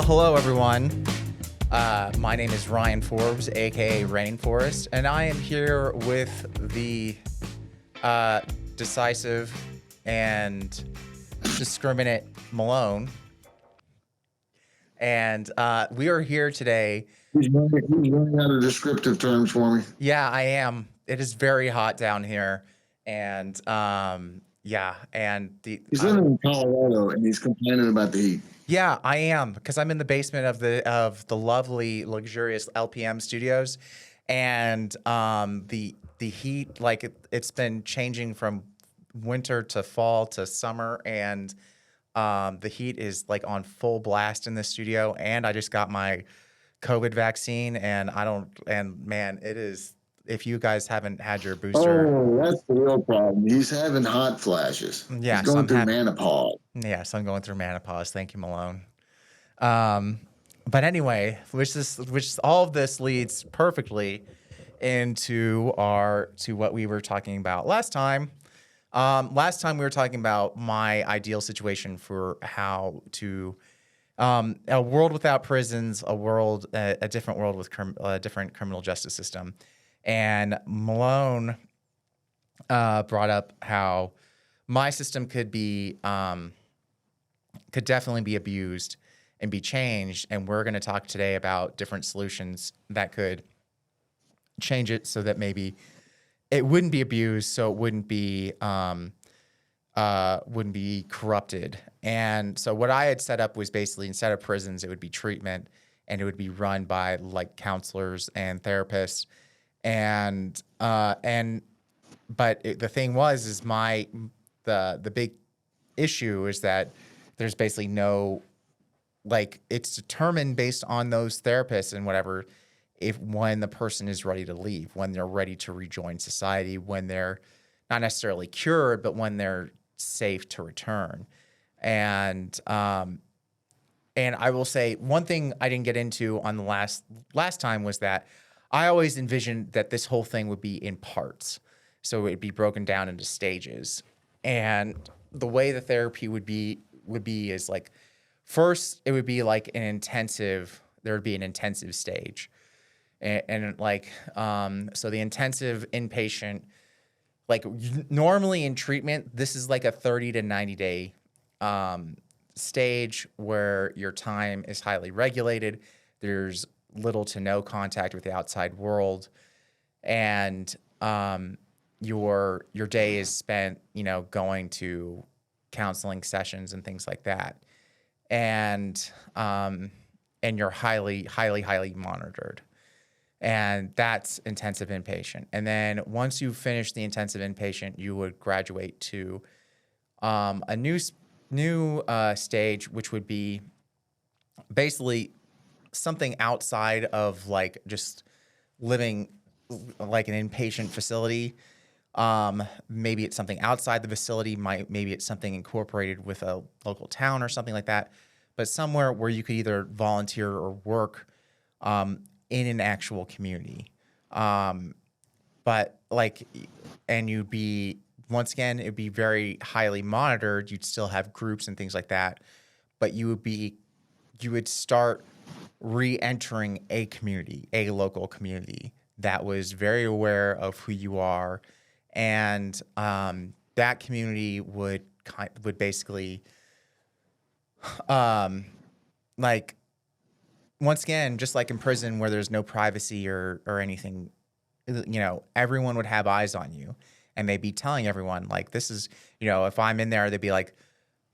Hello, everyone. My name is Ryan Forbes, aka Rainforest, and I am here with the decisive and discriminate Malone. And we are here today. He's running out of descriptive terms for me. Yeah, I am. It is very hot down here, and yeah, and He's living in Colorado and he's complaining about the heat. Yeah, I am, because I'm in the basement of the lovely, luxurious LPM studios, and the heat, like it's been changing from winter to fall to summer, and the heat is like on full blast in the studio. And I just got my COVID vaccine, and man, it is. If you guys haven't had your booster, Oh, that's the real problem. He's having hot flashes. He's yes, going through menopause. Yes, I'm going through menopause. Thank you, Malone. But anyway, which all of this leads perfectly into what we were talking about last time. Last time we were talking about my ideal situation for how to a world without prisons, a different world with a different criminal justice system. And Malone brought up how my system could definitely be abused and be changed. And we're going to talk today about different solutions that could change it so that maybe it wouldn't be abused, so it wouldn't be corrupted. And so what I had set up was basically, instead of prisons, it would be treatment, and it would be run by like counselors and therapists. And but the thing is the big issue is that there's basically no, like, it's determined based on those therapists and whatever, when the person is ready to leave, when they're ready to rejoin society, when they're not necessarily cured, but when they're safe to return. And I will say one thing I didn't get into on the last time was that I always envisioned that this whole thing would be in parts. So it'd be broken down into stages. And the way the therapy would be is like, first it would be like there would be an intensive stage. And so the intensive inpatient, like normally in treatment, this is like a 30 to 90 day stage where your time is highly regulated. There's little to no contact with the outside world, and your day is spent, going to counseling sessions and things like that, and you're highly monitored, and that's intensive inpatient. And then once you finish the intensive inpatient, you would graduate to a new stage, which would be basically something outside of like just living like an inpatient facility. Maybe it's something outside the facility. Maybe it's something incorporated with a local town or something like that, but somewhere where you could either volunteer or work in an actual community. But like, and you'd be, once again, it'd be very highly monitored. You'd still have groups and things like that, but you would start re-entering a local community that was very aware of who you are. And that community would basically, like, once again, just like in prison where there's no privacy or anything, everyone would have eyes on you, and they'd be telling everyone, like, this is, if I'm in there, they'd be like,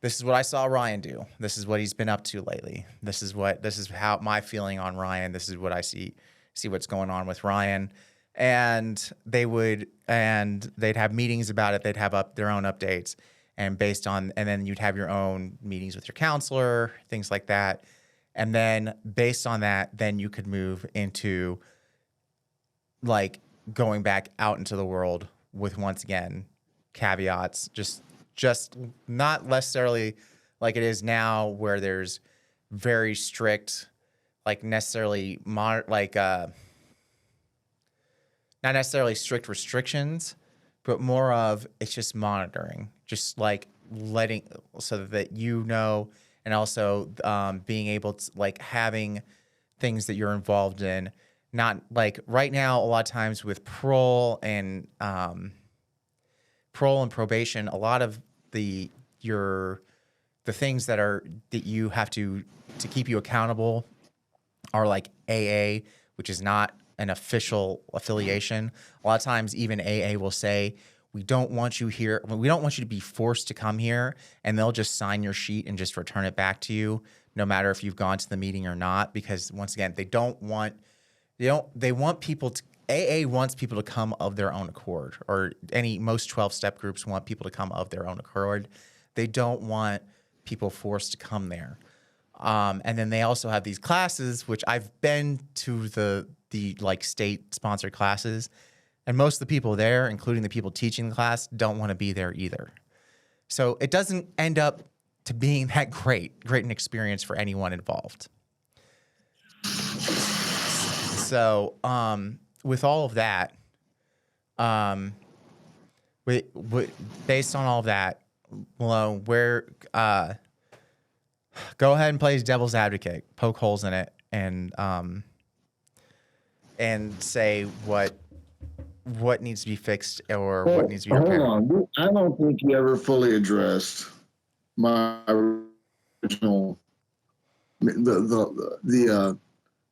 this is what I saw Ryan do. This is what he's been up to lately. This is how my feeling on Ryan. This is what I see what's going on with Ryan. And they'd have meetings about it. They'd have their own updates, and then you'd have your own meetings with your counselor, things like that. And then based on that, then you could move into like going back out into the world with, once again, caveats, just not necessarily like it is now, where there's very strict, like necessarily not necessarily strict restrictions, but more of, it's just monitoring, just like letting, so that and also being able to like having things that you're involved in. Not like right now, a lot of times with parole and probation, a lot of the your the things that you have to keep you accountable are like AA, which is not an official affiliation. A lot of times, even AA will say, we don't want you here. We don't want you to be forced to come here. And they'll just sign your sheet and just return it back to you, no matter if you've gone to the meeting or not. Because once again, they want people to, AA wants people to come of their own accord, or most 12-step groups want people to come of their own accord. They don't want people forced to come there. And then they also have these classes, which I've been to the like state sponsored classes, and most of the people there, including the people teaching the class, don't want to be there either. So it doesn't end up to being that great an experience for anyone involved. So with all of that, based on all of that, Malone, go ahead and play devil's advocate, poke holes in it, and say what needs to be fixed or what needs to be repaired. Hold on. I don't think you ever fully addressed my original the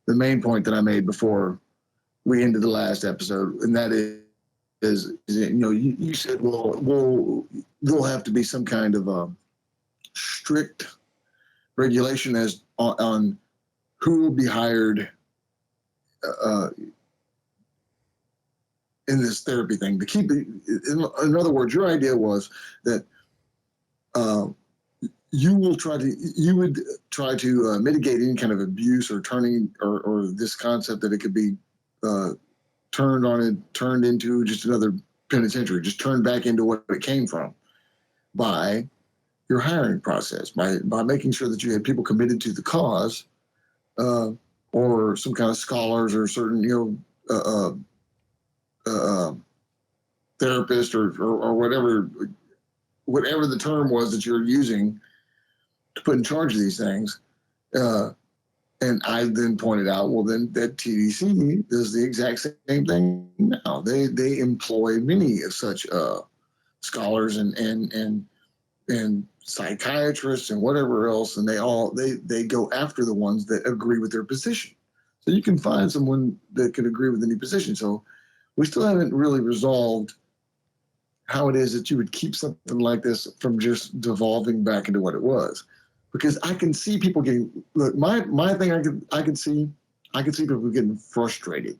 main point that I made before we ended the last episode, and that is you said, well, there'll have to be some kind of a strict regulation as on who will be hired in this therapy thing to keep it. In other words, your idea was that you would try to mitigate any kind of abuse or turning or this concept that it could be turned into just another penitentiary, just turned back into what it came from by your hiring process, by making sure that you had people committed to the cause, or some kind of scholars or certain therapist or whatever the term was that you're using to put in charge of these things. And I then pointed out, well, then that TDC does the exact same thing now. They employ many of such scholars and psychiatrists and whatever else, and they go after the ones that agree with their position. So you can find someone that can agree with any position. So we still haven't really resolved how it is that you would keep something like this from just devolving back into what it was. Because I can see people getting, look, my thing I can see people getting frustrated.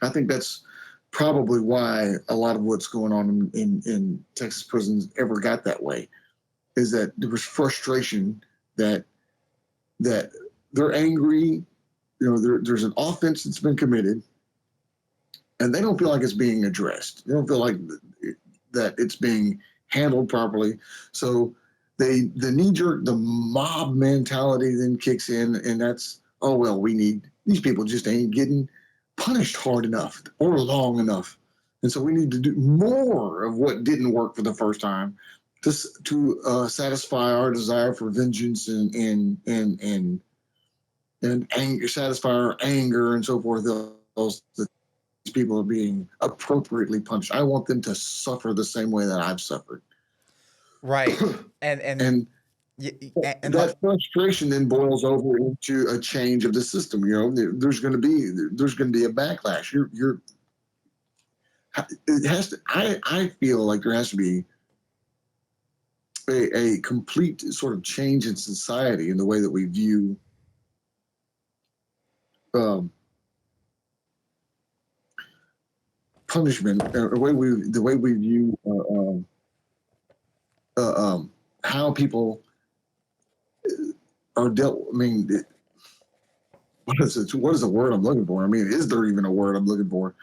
I think that's probably why a lot of what's going on in Texas prisons ever got that way, is that there was frustration that they're angry. There's an offense that's been committed, and they don't feel like it's being addressed. They don't feel like that it's being handled properly. So the knee-jerk, the mob mentality then kicks in, and that's, oh, well, these people just ain't getting punished hard enough or long enough. And so we need to do more of what didn't work for the first time to satisfy our desire for vengeance and anger, satisfy our anger and so forth. These people are being appropriately punished. I want them to suffer the same way that I've suffered. Right. And that frustration then boils over into a change of the system. There's going to be a backlash. It has to. I feel like there has to be a complete sort of change in society in the way that we view punishment, the way we view how people are dealt. I mean, what is the word I'm looking for? I mean, is there even a word I'm looking for?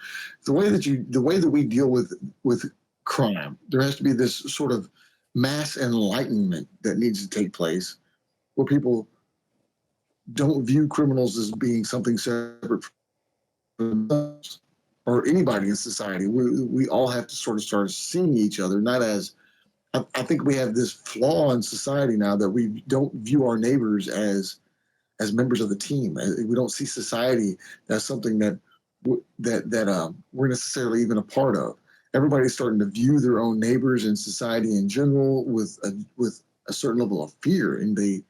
The way that we deal with crime, there has to be this sort of mass enlightenment that needs to take place, where people don't view criminals as being something separate from themselves or anybody in society. We all have to sort of start seeing each other not as I think we have this flaw in society now that we don't view our neighbors as members of the team. We don't see society as something that we're necessarily even a part of. Everybody's starting to view their own neighbors and society in general with a certain level of fear, and we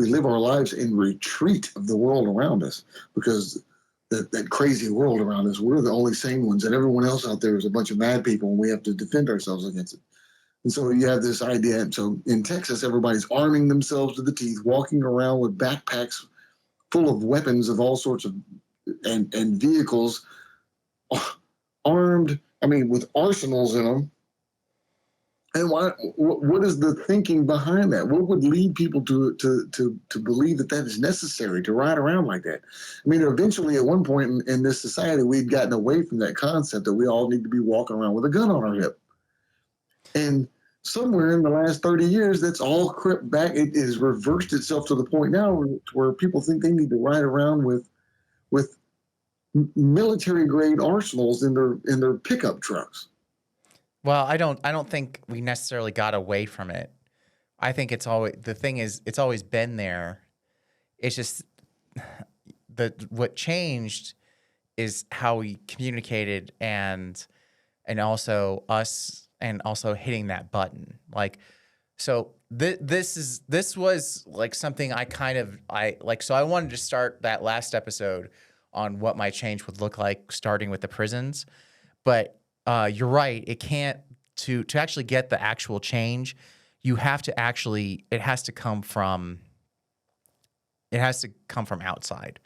live our lives in retreat of the world around us because that crazy world around us, we're the only sane ones, and everyone else out there is a bunch of mad people, and we have to defend ourselves against it. And so you have this idea. And so in Texas, everybody's arming themselves to the teeth, walking around with backpacks full of weapons of all sorts of and vehicles, armed. I mean, with arsenals in them. And what is the thinking behind that? What would lead people to believe that that is necessary to ride around like that? I mean, eventually, at one point in this society, we'd gotten away from that concept that we all need to be walking around with a gun on our hip. And somewhere in the last 30 years, that's all crept back. It has reversed itself to the point now where people think they need to ride around with military grade arsenals in their pickup trucks. Well, I don't think we necessarily got away from it. I think it's always the thing is it's always been there. It's just what changed is how we communicated and also us and also hitting that button. Like so this was like something I like so I wanted to start that last episode on what my change would look like starting with the prisons. But you're right. It can't to actually get the actual change. You have to actually. It has to come from outside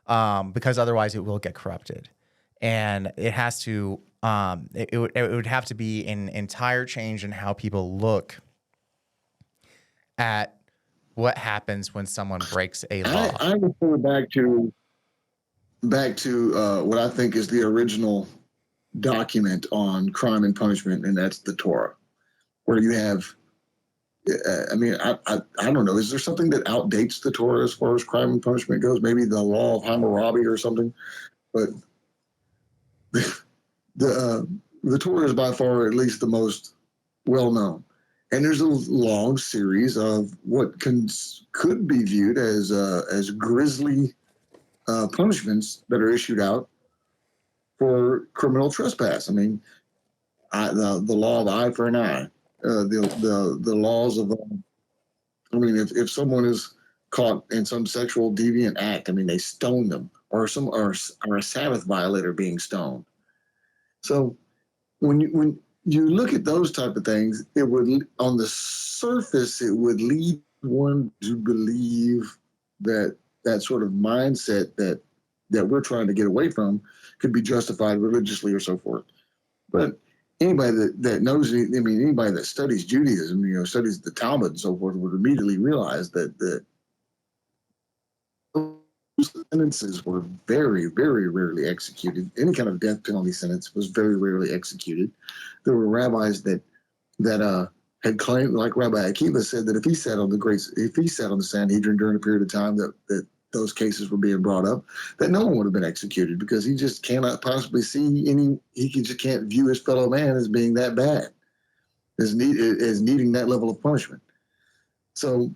because otherwise it will get corrupted, and it has to. It would have to be an entire change in how people look at what happens when someone breaks a law. I refer back to what I think is the original document on crime and punishment, and that's the Torah, where you have. I mean, I don't know. Is there something that outdates the Torah as far as crime and punishment goes? Maybe the law of Hammurabi or something. But the Torah is by far at least the most well known. And there's a long series of what could be viewed as grisly punishments that are issued out for criminal trespass. I mean, the law of eye for an eye, the laws of. I mean, if someone is caught in some sexual deviant act, I mean, they stone them, or a Sabbath violator being stoned. So when you look at those type of things, it would on the surface it would lead one to believe that that sort of mindset that we're trying to get away from could be justified religiously or so forth. But anybody that knows, I mean, anybody that studies Judaism, studies the Talmud and so forth, would immediately realize that sentences were very, very rarely executed. Any kind of death penalty sentence was very rarely executed. There were rabbis that had claimed, like Rabbi Akiva said, that if he sat on the Sanhedrin during a period of time that those cases were being brought up, that no one would have been executed because he just cannot possibly see any. Just can't view his fellow man as being that bad, as needing that level of punishment. So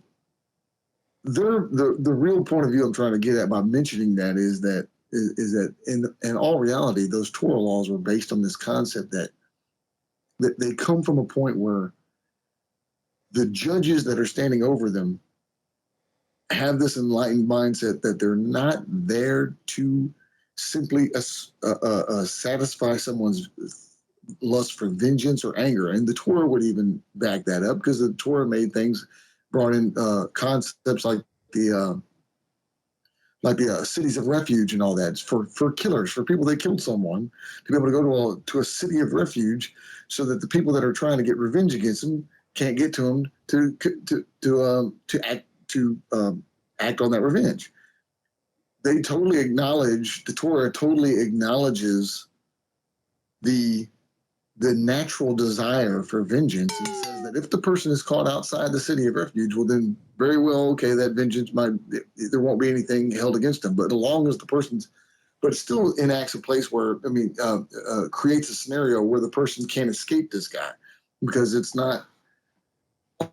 the real point of view I'm trying to get at by mentioning that is that in all reality, those Torah laws were based on this concept that they come from a point where the judges that are standing over them have this enlightened mindset that they're not there to simply satisfy someone's lust for vengeance or anger. And the Torah would even back that up because the Torah brought in concepts like the cities of refuge and all that for killers, for people that killed someone, to be able to go to a city of refuge so that the people that are trying to get revenge against them can't get to them to act on that revenge. The Torah totally acknowledges the natural desire for vengeance and says that if the person is caught outside the city of refuge, well, then very well, okay, that vengeance there won't be anything held against them. But as long as but it still enacts a place where, creates a scenario where the person can't escape this guy because it's not,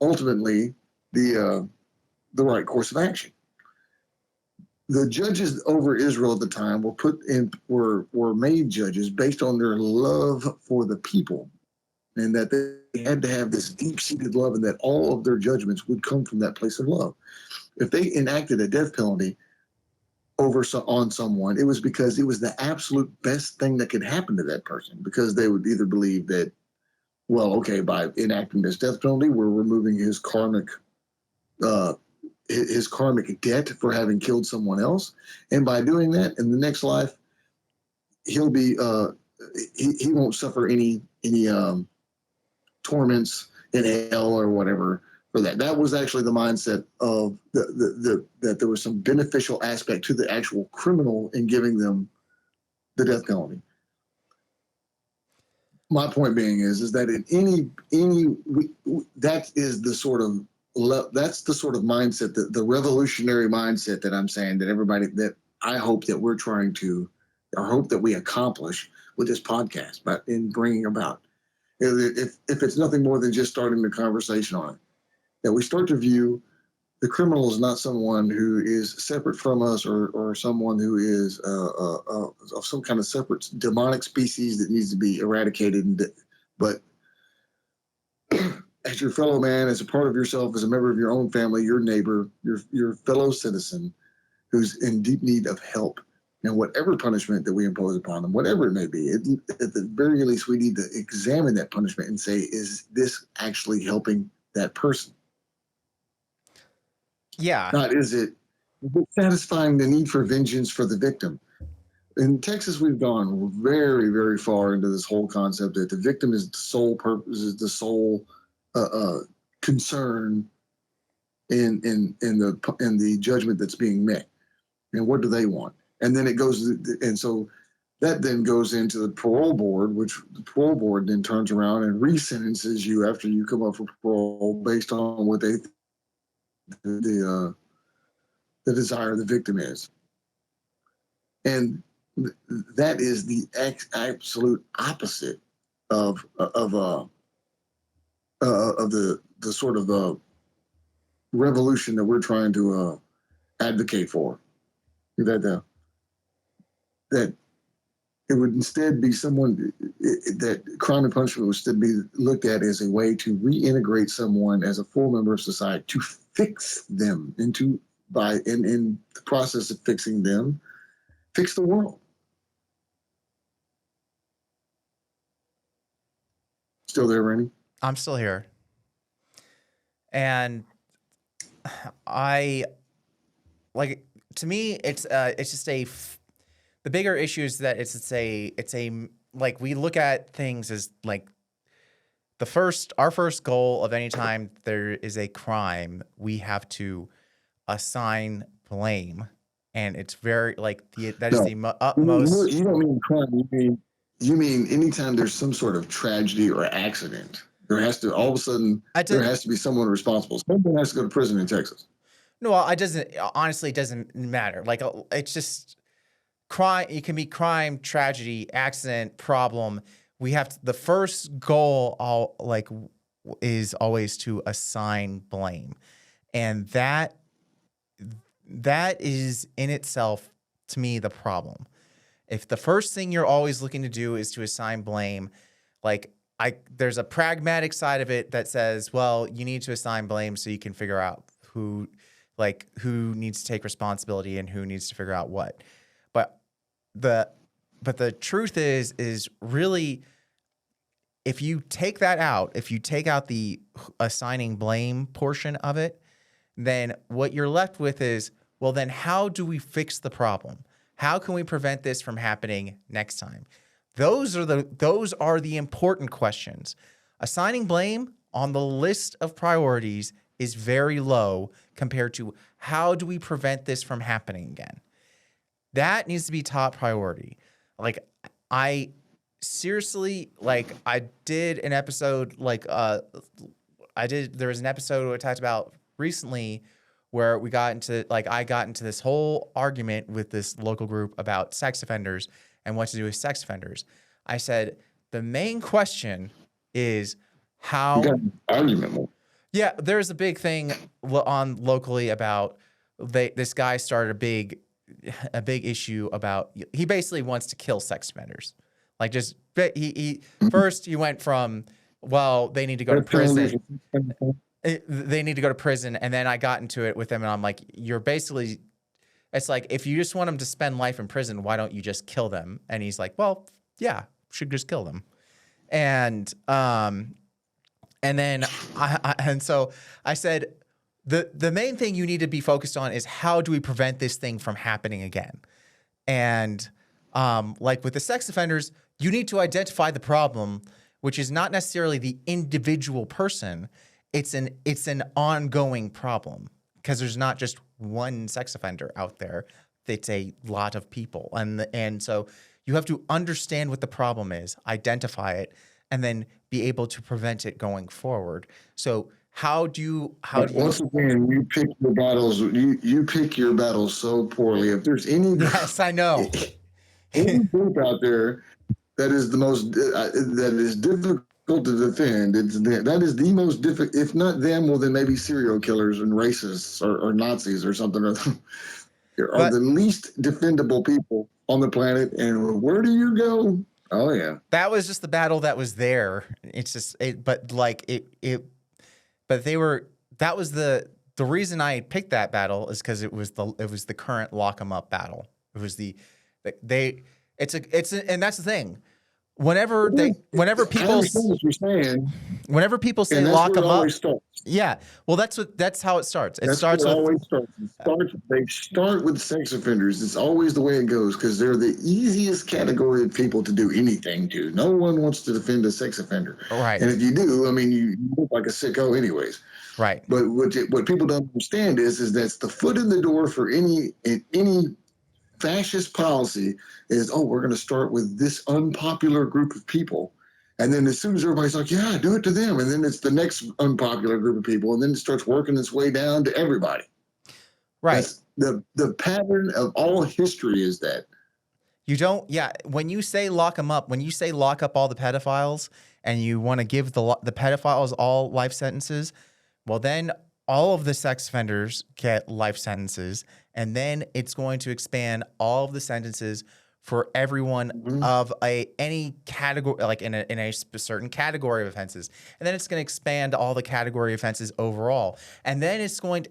ultimately the right course of action. The judges over Israel at the time were made judges based on their love for the people, and that they had to have this deep-seated love, and that all of their judgments would come from that place of love. If they enacted a death penalty on someone, it was because it was the absolute best thing that could happen to that person, because they would either believe that, well, okay, by enacting this death penalty, we're removing uh, his karmic debt for having killed someone else, and by doing that, in the next life, he'll be he won't suffer any torments in hell or whatever for that. That was actually the mindset of that there was some beneficial aspect to the actual criminal in giving them the death penalty. My point being is that in that is the sort of that's the sort of mindset, the revolutionary mindset that I'm saying that everybody, that I hope that we're trying to, or hope that we accomplish with this podcast, but in bringing about, if it's nothing more than just starting the conversation on it, that we start to view the criminal as not someone who is separate from us, or someone who is of some kind of separate demonic species that needs to be eradicated, but as your fellow man, as a part of yourself, as a member of your own family, your neighbor, your fellow citizen who's in deep need of help. And whatever punishment that we impose upon them, whatever it may be, at the very least, we need to examine that punishment and say, is this actually helping that person? Yeah. Not is it satisfying the need for vengeance for the victim? In Texas, we've gone very, very far into this whole concept that the victim is the sole purpose, is the sole concern in the judgment that's being met. And what do they want? And then it goes, and so that then goes into the parole board, which the parole board then turns around and resentences you after you come up for parole based on what the desire of the victim is. And that is the absolute opposite of the sort of revolution that we're trying to advocate for. That it would instead be someone that crime and punishment would still be looked at as a way to reintegrate someone as a full member of society, to fix them in the process of fixing them, fix the world. Still there, Randy? I'm still here. And I like, to me, it's just the bigger issue is that it's a like, we look at things as like our first goal of any time there is a crime, we have to assign blame. And it's very like that is No, the utmost. you don't mean crime. You mean anytime there's some sort of tragedy or accident, there has to all of a sudden I there did, has to be someone responsible. Someone has to go to prison in Texas. no, it doesn't, honestly, it doesn't matter. Like, it's just crime. It can be crime, tragedy, accident, problem. We have the first goal, is always to assign blame. And that is in itself, to me, the problem. If the first thing you're always looking to do is to assign blame, like, there's a pragmatic side of it that says, well, you need to assign blame so you can figure out who needs to take responsibility and who needs to figure out what. But the truth is really, if you take that out, if you take out the assigning blame portion of it, then what you're left with is, well, then how do we fix the problem? How can we prevent this from happening next time? Those are the important questions. Assigning blame on the list of priorities is very low compared to how do we prevent this from happening again? That needs to be top priority. Like, I seriously, like, I did an episode, there was an episode where I talked about recently where I got into this whole argument with this local group about sex offenders and what to do with sex offenders. I said, the main question is You got how, an argument more. Yeah, there's a big thing on locally about this guy started a big issue about he basically wants to kill sex offenders. Like just he first he went from well they need to go to Death penalty prison. They need to go to prison, and then I got into it with him, and I'm like, you're basically it's like if you just want them to spend life in prison, why don't you just kill them? And he's like, well, yeah, should just kill them. And and then and so I said, the main thing you need to be focused on is how do we prevent this thing from happening again? And like with the sex offenders, you need to identify the problem, which is not necessarily the individual person. It's an ongoing problem because there's not just one sex offender out there. It's a lot of people, and so you have to understand what the problem is, identify it, and then be able to prevent it going forward. So how But do you once again, you pick your battles. You pick your battles so poorly. If there's Yes, I know. any group out there that is the most that is difficult to defend, that is the most difficult. If not them, well then maybe serial killers and racists or Nazis or something are But the least defendable people on the planet. And where do you go? Oh yeah, that was just the battle that was there. It's just but like but they were that was the reason I picked that battle is because it was the current lock 'em up battle. It was they and that's the thing. I understand what you're saying, Whenever people say and that's lock where it 'em always up, starts. yeah. Well, that's how it starts. It That's starts where it with always starts. They start with sex offenders. It's always the way it goes because they're the easiest category of people to do anything to. No one wants to defend a sex offender, and right, if you do, I mean, you look like a sicko, anyways. right, But what people don't understand is that's the foot in the door for any fascist policy is, oh, we're going to start with this unpopular group of people. And then as soon as everybody's like, yeah, do it to them. And then it's the next unpopular group of people. And then it starts working its way down to everybody. right. That's the pattern of all history is that. You don't, yeah. When you say lock them up, when you say lock up all the pedophiles, and you want to give the pedophiles all life sentences, well, then all of the sex offenders get life sentences, and then it's going to expand all of the sentences for everyone Mhm. of any category, like in a certain category of offenses, and then it's going to expand all the category offenses overall, and then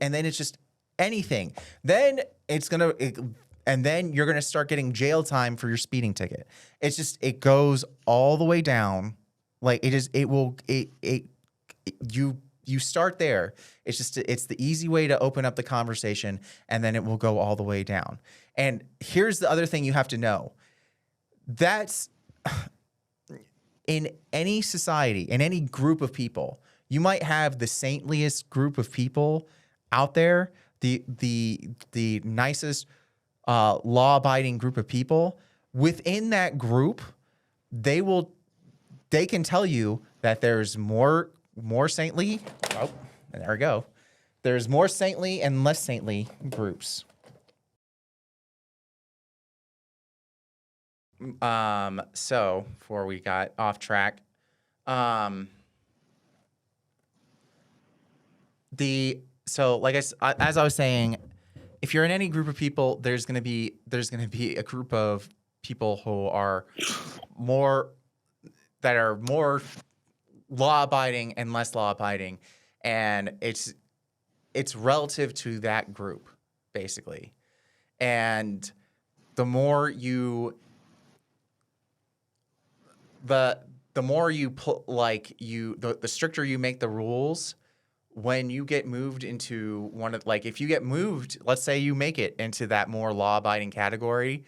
and then it's just anything. Then and then you're going to start getting jail time for your speeding ticket. It's just, it goes all the way down. Like you start there. It's the easy way to open up the conversation, and then it will go all the way down. And here's the other thing you have to know. That's in any society, in any group of people, you might have the saintliest group of people out there, the nicest law-abiding group of people. Within that group, they can tell you that there's more saintly. Oh, there we go. There's more saintly and less saintly groups. So before we got off track, as I was saying, if you're in any group of people, there's gonna be a group of people who are more law abiding and less law abiding, and it's relative to that group basically. And the more you the more you put the stricter you make the rules. When you get moved into if you get moved, let's say you make it into that more law-abiding category,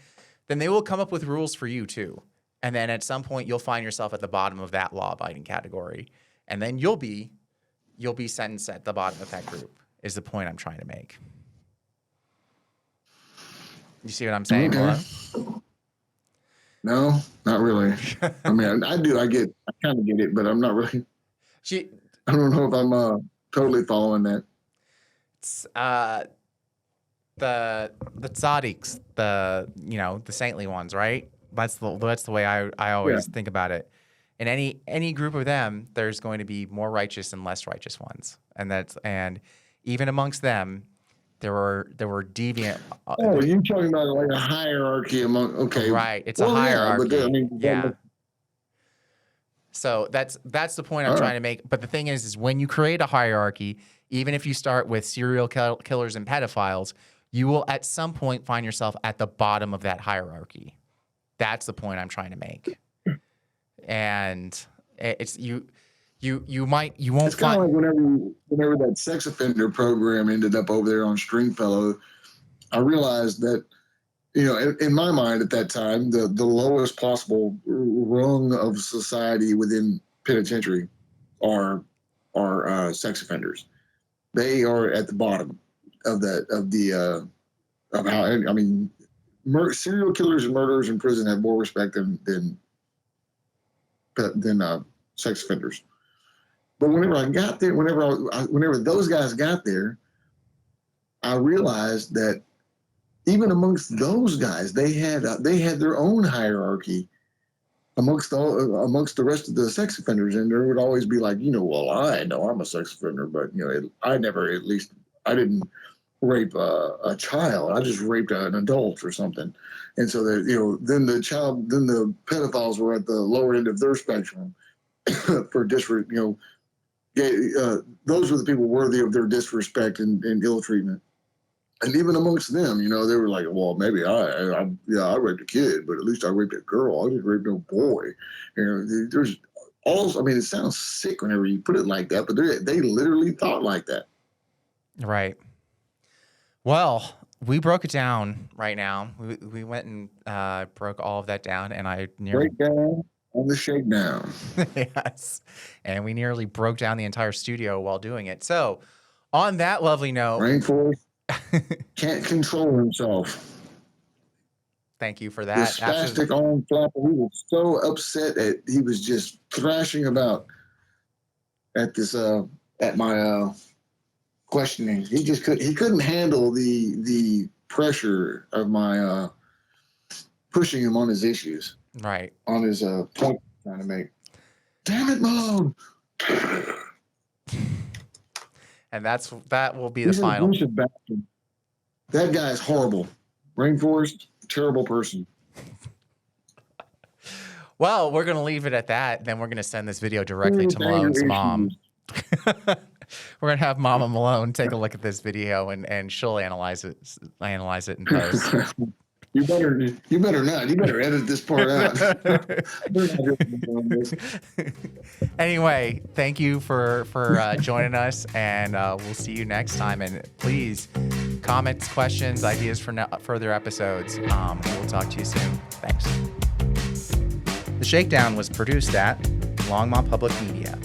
then they will come up with rules for you too. And then at some point you'll find yourself at the bottom of that law-abiding category. And then you'll be sentenced at the bottom of that group, is the point I'm trying to make. You see what I'm saying? Okay. Hello? No, not really. I mean, I do. I kind of get it, but I'm not really. She, I don't know if I'm totally following that. it's, the tzaddiks, the saintly ones, right? That's the way I Yeah. always think about it. In any group of them, there's going to be more righteous and less righteous ones, and even amongst them, there were deviant. Oh, you're talking about like a hierarchy among. Okay, right? It's a well, yeah, but hierarchy. I mean, Yeah. So that's the point I'm all trying right. to make. But the thing is when you create a hierarchy, even if you start with serial killers and pedophiles, you will at some point find yourself at the bottom of that hierarchy. That's the point I'm trying to make. And it's you won't It's kind find of like whenever that sex offender program ended up over there on Stringfellow, I realized that, you know, in my mind at that time, the lowest possible rung of society within penitentiary are sex offenders. They are at the bottom of of how, I mean, serial killers and murderers in prison have more respect than sex offenders. But whenever I got there, whenever those guys got there, I realized that even amongst those guys, they had their own hierarchy amongst the rest of the sex offenders, and there would always be like, you know, well, I know I'm a sex offender, but you know, I didn't rape a child. I just raped an adult or something, and so that, you know, then the pedophiles were at the lower end of their spectrum for disrespect. You know, those were the people worthy of their disrespect and ill treatment. And even amongst them, you know, they were like, well, maybe I raped a kid, but at least I raped a girl. I didn't rape no boy. You know, there's also, I mean, it sounds sick whenever you put it like that, but they literally thought like that. right. Well, we broke it down right now. We went and broke all of that down, and I nearly Breakdown on the shakedown. yes, and we nearly broke down the entire studio while doing it. So, on that lovely note, Rainforest can't control himself. thank you for The that. spastic arm flapper, he was so upset he was just thrashing about at this at my questioning. He couldn't handle the pressure of my pushing him on his issues, right, on his point trying to make. Damn it, Malone! and that will be the He's an final. abusive bastard. That guy's horrible. Rainforest, terrible person. Well, we're gonna leave it at that. Then we're gonna send this video directly to Malone's mom. We're gonna have Mama Malone take a look at this video and she'll analyze it in post. You better not. You better edit this part out. Anyway, thank you for joining us, and we'll see you next time. And please, comments, questions, ideas for further episodes. We'll talk to you soon. Thanks. The Shakedown was produced at Longmont Public Media,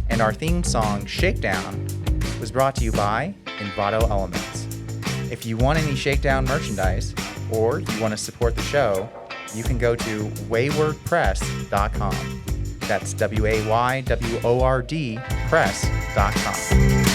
and our theme song "Shakedown" was brought to you by Envato Elements. If you want any Shakedown merchandise, or you want to support the show, you can go to waywordpress.com. That's WAYWORD press.com.